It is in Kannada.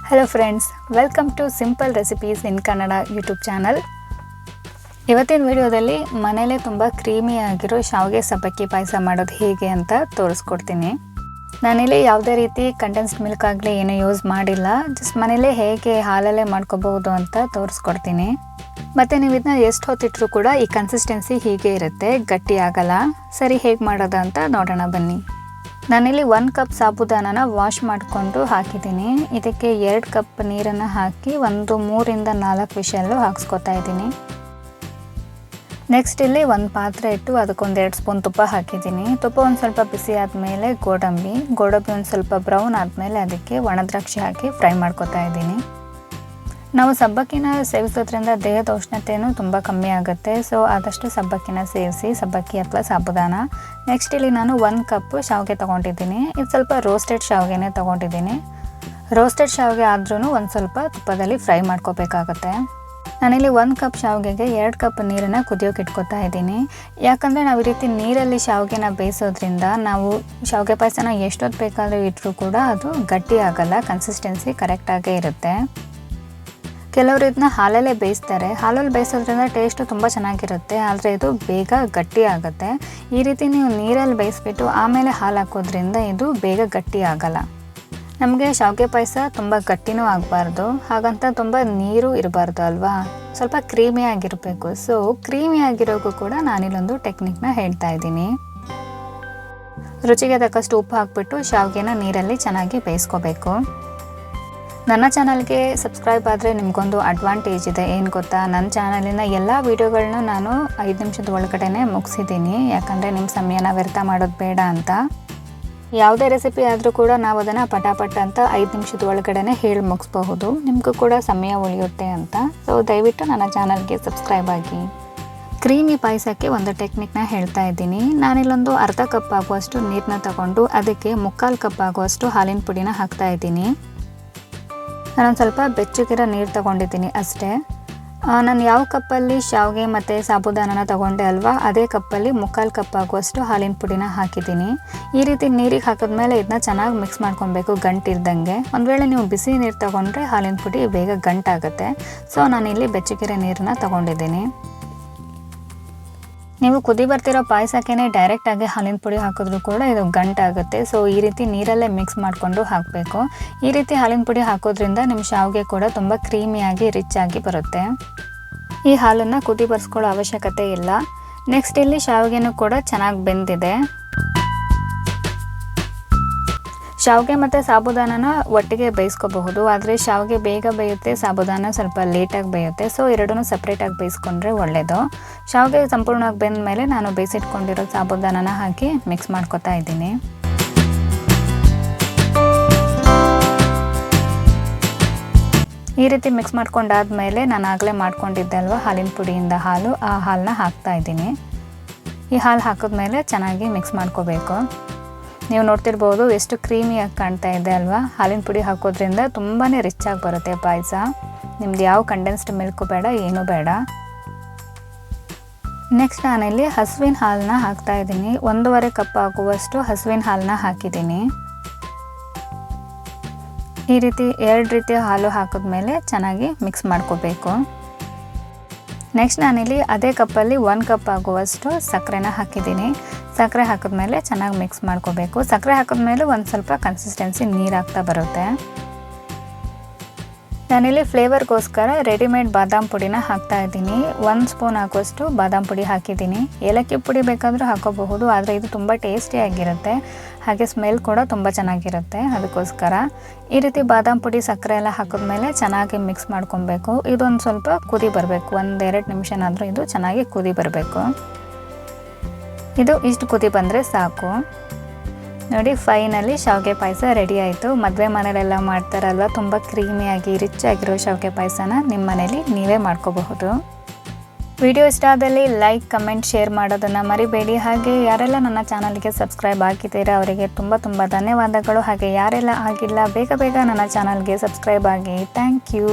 Hello friends, welcome to simple recipes in Kannada YouTube channel. ಇವತ್ತಿನ ವಿಡಿಯೋದಲ್ಲಿ ಮನೇಲೇ ತುಂಬ ಕ್ರೀಮಿ ಆಗಿರೋ ಶಾವಿಗೆ ಸಬ್ಬಕ್ಕಿ ಪಾಯಸ ಮಾಡೋದು ಹೇಗೆ ಅಂತ ತೋರಿಸ್ಕೊಡ್ತೀನಿ. ನಾನಿಲ್ಲಿ ಯಾವುದೇ ರೀತಿ ಕಂಡೆನ್ಸ್ಡ್ ಮಿಲ್ಕ್ ಆಗಲಿ ಏನೂ ಯೂಸ್ ಮಾಡಿಲ್ಲ. ಜಸ್ಟ್ ಮನೇಲೇ ಹೇಗೆ ಹಾಲಲ್ಲೇ ಮಾಡ್ಕೋಬಹುದು ಅಂತ ತೋರಿಸ್ಕೊಡ್ತೀನಿ. ಮತ್ತು ನೀವು ಇದನ್ನ ಎಷ್ಟು ಹೊತ್ತಿಟ್ಟರೂ ಕೂಡ ಈ ಕನ್ಸಿಸ್ಟೆನ್ಸಿ ಹೀಗೆ ಇರುತ್ತೆ, ಗಟ್ಟಿ ಆಗಲ್ಲ. ಸರಿ, ಹೇಗೆ ಮಾಡೋದು ಅಂತ ನೋಡೋಣ ಬನ್ನಿ. ನಾನಿಲ್ಲಿ 1 ಕಪ್ ಸಾಬುದಾನನ ವಾಶ್ ಮಾಡಿಕೊಂಡು ಹಾಕಿದ್ದೀನಿ. ಇದಕ್ಕೆ 2 ಕಪ್ ನೀರನ್ನು ಹಾಕಿ ಒಂದು 3 ಇಂದ 4 ವಿಷಲ್ಲು ಹಾಕ್ಸ್ಕೊತಾ ಇದ್ದೀನಿ. ನೆಕ್ಸ್ಟ್ ಇಲ್ಲಿ ಒಂದು ಪಾತ್ರೆ ಇಟ್ಟು ಅದಕ್ಕೊಂದು 2 ಸ್ಪೂನ್ ತುಪ್ಪ ಹಾಕಿದ್ದೀನಿ. ತುಪ್ಪ ಒಂದು ಸ್ವಲ್ಪ ಬಿಸಿ ಆದಮೇಲೆ ಗೋಡಂಬಿ ಒಂದು ಸ್ವಲ್ಪ ಬ್ರೌನ್ ಆದಮೇಲೆ ಅದಕ್ಕೆ ಒಣದ್ರಾಕ್ಷಿ ಹಾಕಿ ಫ್ರೈ ಮಾಡ್ಕೊತಾ ಇದ್ದೀನಿ. ನಾವು ಸಬ್ಬಕ್ಕಿನ ಸೇವಿಸೋದ್ರಿಂದ ದೇಹದ ಉಷ್ಣತೆಯೂ ತುಂಬ ಕಮ್ಮಿ ಆಗುತ್ತೆ. ಸೊ ಆದಷ್ಟು ಸಬ್ಬಕ್ಕಿನ ಸೇವಿಸಿ, ಸಬ್ಬಕ್ಕಿ ಅಥವಾ ಸಾಬುದಾನ. ನೆಕ್ಸ್ಟ್ ಇಲ್ಲಿ ನಾನು 1 ಕಪ್ ಶಾವಿಗೆ ತೊಗೊಂಡಿದ್ದೀನಿ. ಇದು ಸ್ವಲ್ಪ ರೋಸ್ಟೆಡ್ ಶಾವಿಗೆನೇ ತೊಗೊಂಡಿದ್ದೀನಿ. ರೋಸ್ಟೆಡ್ ಶಾವಿಗೆ ಆದ್ರೂ ಒಂದು ಸ್ವಲ್ಪ ತುಪ್ಪದಲ್ಲಿ ಫ್ರೈ ಮಾಡ್ಕೋಬೇಕಾಗತ್ತೆ. ನಾನಿಲ್ಲಿ 1 ಕಪ್ ಶಾವಿಗೆಗೆ 2 ಕಪ್ ನೀರನ್ನು ಕುದಿಯೋಕೆ ಇಟ್ಕೊತಾ ಇದ್ದೀನಿ. ಯಾಕಂದರೆ ನಾವು ಈ ರೀತಿ ನೀರಲ್ಲಿ ಶಾವಿಗೆನ ಬೇಯಿಸೋದ್ರಿಂದ ನಾವು ಶಾವಿಗೆ ಪಾಯಸನ ಎಷ್ಟೊತ್ತು ಬೇಕಾದರೂ ಇಟ್ಟರೂ ಕೂಡ ಅದು ಗಟ್ಟಿ ಆಗಲ್ಲ, ಕನ್ಸಿಸ್ಟೆನ್ಸಿ ಕರೆಕ್ಟಾಗೇ ಇರುತ್ತೆ. ಕೆಲವರು ಇದನ್ನ ಹಾಲಲ್ಲೇ ಬೇಯಿಸ್ತಾರೆ. ಹಾಲಲ್ಲಿ ಬೇಯಿಸೋದ್ರಿಂದ ಟೇಸ್ಟು ತುಂಬ ಚೆನ್ನಾಗಿರುತ್ತೆ, ಆದರೆ ಇದು ಬೇಗ ಗಟ್ಟಿ ಆಗುತ್ತೆ. ಈ ರೀತಿ ನೀವು ನೀರಲ್ಲಿ ಬೇಯಿಸ್ಬಿಟ್ಟು ಆಮೇಲೆ ಹಾಲು ಹಾಕೋದ್ರಿಂದ ಇದು ಬೇಗ ಗಟ್ಟಿ ಆಗಲ್ಲ. ನಮಗೆ ಶಾವಿಗೆ ಪಾಯಸ ತುಂಬ ಗಟ್ಟಿನೂ ಆಗಬಾರ್ದು, ಹಾಗಂತ ತುಂಬ ನೀರು ಇರಬಾರ್ದು ಅಲ್ವಾ, ಸ್ವಲ್ಪ ಕ್ರೀಮಿ ಆಗಿರಬೇಕು. ಸೊ ಕ್ರೀಮಿ ಆಗಿರೋಕ್ಕೂ ಕೂಡ ನಾನಿಲ್ಲೊಂದು ಟೆಕ್ನಿಕ್ನ ಹೇಳ್ತಾ ಇದ್ದೀನಿ. ರುಚಿಗೆ ತಕ್ಕಷ್ಟು ಉಪ್ಪು ಹಾಕ್ಬಿಟ್ಟು ಶಾವಿಗೆನ ನೀರಲ್ಲಿ ಚೆನ್ನಾಗಿ ಬೇಯಿಸ್ಕೋಬೇಕು. ನನ್ನ ಚಾನಲ್ಗೆ ಸಬ್ಸ್ಕ್ರೈಬ್ ಆದರೆ ನಿಮಗೊಂದು ಅಡ್ವಾಂಟೇಜ್ ಇದೆ. ಏನು ಗೊತ್ತಾ, ನನ್ನ ಚಾನಲಿನ ಎಲ್ಲ ವೀಡಿಯೋಗಳನ್ನೂ ನಾನು 5 ನಿಮಿಷದ ಒಳಗಡೆ ಮುಗಿಸಿದ್ದೀನಿ. ಯಾಕಂದರೆ ನಿಮ್ಮ ಸಮಯನ ವ್ಯರ್ಥ ಮಾಡೋದು ಬೇಡ ಅಂತ. ಯಾವುದೇ ರೆಸಿಪಿ ಆದರೂ ಕೂಡ ನಾವು ಅದನ್ನು ಪಟಾಪಟ್ ಅಂತ 5 ನಿಮಿಷದ ಒಳಗಡೆ ಹೇಳಿ ಮುಗಿಸ್ಬಹುದು. ನಿಮಗೂ ಕೂಡ ಸಮಯ ಉಳಿಯುತ್ತೆ ಅಂತ. ಸೊ ದಯವಿಟ್ಟು ನನ್ನ ಚಾನಲ್ಗೆ ಸಬ್ಸ್ಕ್ರೈಬ್ ಆಗಿ. ಕ್ರೀಮಿ ಪಾಯಸಕ್ಕೆ ಒಂದು ಟೆಕ್ನಿಕ್ನ ಹೇಳ್ತಾ ಇದ್ದೀನಿ. ನಾನಿಲ್ಲೊಂದು ಅರ್ಧ ಕಪ್ ಆಗುವಷ್ಟು ನೀರನ್ನ ತಗೊಂಡು ಅದಕ್ಕೆ 3/4 ಕಪ್ ಆಗುವಷ್ಟು ಹಾಲಿನ ಪುಡಿನ ಹಾಕ್ತಾ ಇದ್ದೀನಿ. ನಾನೊಂದು ಸ್ವಲ್ಪ ಬೆಚ್ಚಗಿರೋ ನೀರು ತೊಗೊಂಡಿದ್ದೀನಿ ಅಷ್ಟೇ. ನಾನು ಯಾವ ಕಪ್ಪಲ್ಲಿ ಶಾವಿಗೆ ಮತ್ತು ಸಾಬುದಾನನ ತೊಗೊಂಡೆ ಅಲ್ವಾ, ಅದೇ ಕಪ್ಪಲ್ಲಿ 3/4 ಕಪ್ ಆಗುವಷ್ಟು ಹಾಲಿನ ಪುಡಿನ ಹಾಕಿದ್ದೀನಿ. ಈ ರೀತಿ ನೀರಿಗೆ ಹಾಕಿದ್ಮೇಲೆ ಇದನ್ನ ಚೆನ್ನಾಗಿ ಮಿಕ್ಸ್ ಮಾಡ್ಕೊಬೇಕು, ಗಂಟಿಲ್ದಂಗೆ. ಒಂದು ವೇಳೆ ನೀವು ಬಿಸಿ ನೀರು ತೊಗೊಂಡ್ರೆ ಹಾಲಿನ ಪುಡಿ ಬೇಗ ಗಂಟಾಗುತ್ತೆ. ಸೊ ನಾನಿಲ್ಲಿ ಬೆಚ್ಚಗಿರೋ ನೀರನ್ನ ತೊಗೊಂಡಿದ್ದೀನಿ. ನೀವು ಕುದಿ ಬರ್ತಿರೋ ಪಾಯಸಕ್ಕೇ ಡೈರೆಕ್ಟಾಗಿ ಹಾಲಿನ ಪುಡಿ ಹಾಕಿದ್ರೂ ಕೂಡ ಇದು ಗಂಟಾಗುತ್ತೆ. ಸೊ ಈ ರೀತಿ ನೀರಲ್ಲೇ ಮಿಕ್ಸ್ ಮಾಡಿಕೊಂಡು ಹಾಕಬೇಕು. ಈ ರೀತಿ ಹಾಲಿನ ಪುಡಿ ಹಾಕೋದ್ರಿಂದ ನಿಮ್ಮ ಶಾವಿಗೆ ಕೂಡ ತುಂಬ ಕ್ರೀಮಿಯಾಗಿ ರಿಚ್ ಆಗಿ ಬರುತ್ತೆ. ಈ ಹಾಲನ್ನು ಕುದಿ ಬರ್ಸ್ಕೊಳ್ಳೋ ಅವಶ್ಯಕತೆ ಇಲ್ಲ. ನೆಕ್ಸ್ಟ್ ಇಲ್ಲಿ ಶಾವಿಗೆನೂ ಕೂಡ ಚೆನ್ನಾಗಿ ಬೆಂದಿದೆ. ಶಾವಿಗೆ ಮತ್ತು ಸಾಬುದಾನನ ಒಟ್ಟಿಗೆ ಬೇಯಿಸ್ಕೋಬಹುದು, ಆದರೆ ಶಾವಿಗೆ ಬೇಗ ಬೇಯುತ್ತೆ, ಸಾಬುದಾನ ಸ್ವಲ್ಪ ಲೇಟಾಗಿ ಬೇಯುತ್ತೆ. ಸೊ ಎರಡನ್ನೂ ಸಪ್ರೇಟಾಗಿ ಬೇಯಿಸ್ಕೊಂಡ್ರೆ ಒಳ್ಳೆಯದು. ಶಾವಿಗೆ ಸಂಪೂರ್ಣವಾಗಿ ಬೆಂದ ಮೇಲೆ ನಾನು ಬೇಯಿಸಿಟ್ಕೊಂಡಿರೋ ಸಾಬುದಾನನ ಹಾಕಿ ಮಿಕ್ಸ್ ಮಾಡ್ಕೊತಾ ಇದ್ದೀನಿ. ಈ ರೀತಿ ಮಿಕ್ಸ್ ಮಾಡ್ಕೊಂಡಾದ್ಮೇಲೆ ನಾನು ಆಗಲೇ ಮಾಡ್ಕೊಂಡಿದ್ದೆ ಅಲ್ವಾ ಹಾಲಿನ ಪುಡಿಯಿಂದ ಹಾಲು, ಆ ಹಾಲನ್ನ ಹಾಕ್ತಾ ಇದ್ದೀನಿ. ಈ ಹಾಲು ಹಾಕಿದ್ಮೇಲೆ ಚೆನ್ನಾಗಿ ಮಿಕ್ಸ್ ಮಾಡ್ಕೋಬೇಕು. ನೀವು ನೋಡ್ತಿರ್ಬೋದು ಎಷ್ಟು ಕ್ರೀಮಿಯಾಗಿ ಕಾಣ್ತಾ ಇದೆ ಅಲ್ವಾ. ಹಾಲಿನ ಪುಡಿ ಹಾಕೋದ್ರಿಂದ ತುಂಬಾ ರಿಚ್ ಆಗಿ ಬರುತ್ತೆ ಪಾಯಸ. ನಿಮ್ದು ಯಾವ ಕಂಡೆನ್ಸ್ಡ್ ಮಿಲ್ಕು ಬೇಡ, ಏನೂ ಬೇಡ. ನೆಕ್ಸ್ಟ್ ನಾನಿಲ್ಲಿ ಹಸುವಿನ ಹಾಲನ್ನ ಹಾಕ್ತಾ ಇದ್ದೀನಿ. 1.5 ಕಪ್ ಆಗುವಷ್ಟು ಹಸುವಿನ ಹಾಲನ್ನ ಹಾಕಿದ್ದೀನಿ. ಈ ರೀತಿ 2 ರೀತಿಯ ಹಾಲು ಹಾಕಿದ್ಮೇಲೆ ಚೆನ್ನಾಗಿ ಮಿಕ್ಸ್ ಮಾಡ್ಕೋಬೇಕು. ನೆಕ್ಸ್ಟ್ ನಾನಿಲ್ಲಿ ಅದೇ ಕಪ್ಪಲ್ಲಿ 1 ಕಪ್ ಆಗುವಷ್ಟು ಸಕ್ಕರೆನ ಹಾಕಿದ್ದೀನಿ. ಸಕ್ಕರೆ ಹಾಕಿದ್ಮೇಲೆ ಚೆನ್ನಾಗಿ ಮಿಕ್ಸ್ ಮಾಡ್ಕೋಬೇಕು. ಸಕ್ಕರೆ ಹಾಕಿದ್ಮೇಲೆ ಒಂದು ಸ್ವಲ್ಪ ಕನ್ಸಿಸ್ಟೆನ್ಸಿ ನೀರು ಹಾಕ್ತಾ ಬರುತ್ತೆ. ನಾನಿಲ್ಲಿ ಫ್ಲೇವರ್ಗೋಸ್ಕರ ರೆಡಿಮೇಡ್ ಬಾದಾಮ್ ಪುಡಿನ ಹಾಕ್ತಾ ಇದ್ದೀನಿ. 1 ಸ್ಪೂನ್ ಆಗುವಷ್ಟು ಬಾದಾಮ್ ಪುಡಿ ಹಾಕಿದ್ದೀನಿ. ಏಲಕ್ಕಿ ಪುಡಿ ಬೇಕಾದರೂ ಹಾಕೋಬಹುದು, ಆದರೆ ಇದು ತುಂಬ ಟೇಸ್ಟಿಯಾಗಿರುತ್ತೆ, ಹಾಗೆ ಸ್ಮೆಲ್ ಕೂಡ ತುಂಬ ಚೆನ್ನಾಗಿರುತ್ತೆ. ಅದಕ್ಕೋಸ್ಕರ ಈ ರೀತಿ ಬಾದಾಮ್ ಪುಡಿ ಸಕ್ಕರೆ ಎಲ್ಲ ಹಾಕಿದ್ಮೇಲೆ ಚೆನ್ನಾಗಿ ಮಿಕ್ಸ್ ಮಾಡ್ಕೊಬೇಕು. ಇದೊಂದು ಸ್ವಲ್ಪ ಕುದಿ ಬರಬೇಕು, 1-2 ನಿಮಿಷನಾದರೂ ಇದು ಚೆನ್ನಾಗಿ ಕುದಿ ಬರಬೇಕು. ಇದು ಇಷ್ಟು ಕುದಿ ಬಂದರೆ ಸಾಕು. ನೋಡಿ, ಫೈನಲಿ ಶಾವಿಗೆ ಪಾಯಸ ರೆಡಿ ಆಯಿತು. ಮದುವೆ ಮನೇಲೆಲ್ಲ ಮಾಡ್ತಾರಲ್ವ, ತುಂಬ ಕ್ರೀಮಿಯಾಗಿ ರಿಚ್ ಆಗಿರೋ ಶಾವಿಗೆ ಪಾಯಸನ ನಿಮ್ಮ ಮನೇಲಿ ನೀವೇ ಮಾಡ್ಕೋಬಹುದು. ವಿಡಿಯೋ ಇಷ್ಟ ಆದಲ್ಲಿ ಲೈಕ್, ಕಮೆಂಟ್, ಶೇರ್ ಮಾಡೋದನ್ನು ಮರಿಬೇಡಿ. ಹಾಗೆ ಯಾರೆಲ್ಲ ನನ್ನ ಚಾನಲ್ಗೆ ಸಬ್ಸ್ಕ್ರೈಬ್ ಆಗಿದ್ದೀರಾ ಅವರಿಗೆ ತುಂಬ ಧನ್ಯವಾದಗಳು. ಹಾಗೆ ಯಾರೆಲ್ಲ ಆಗಿಲ್ಲ ಬೇಗ ನನ್ನ ಚಾನಲ್ಗೆ ಸಬ್ಸ್ಕ್ರೈಬ್ ಆಗಿ. Thank you.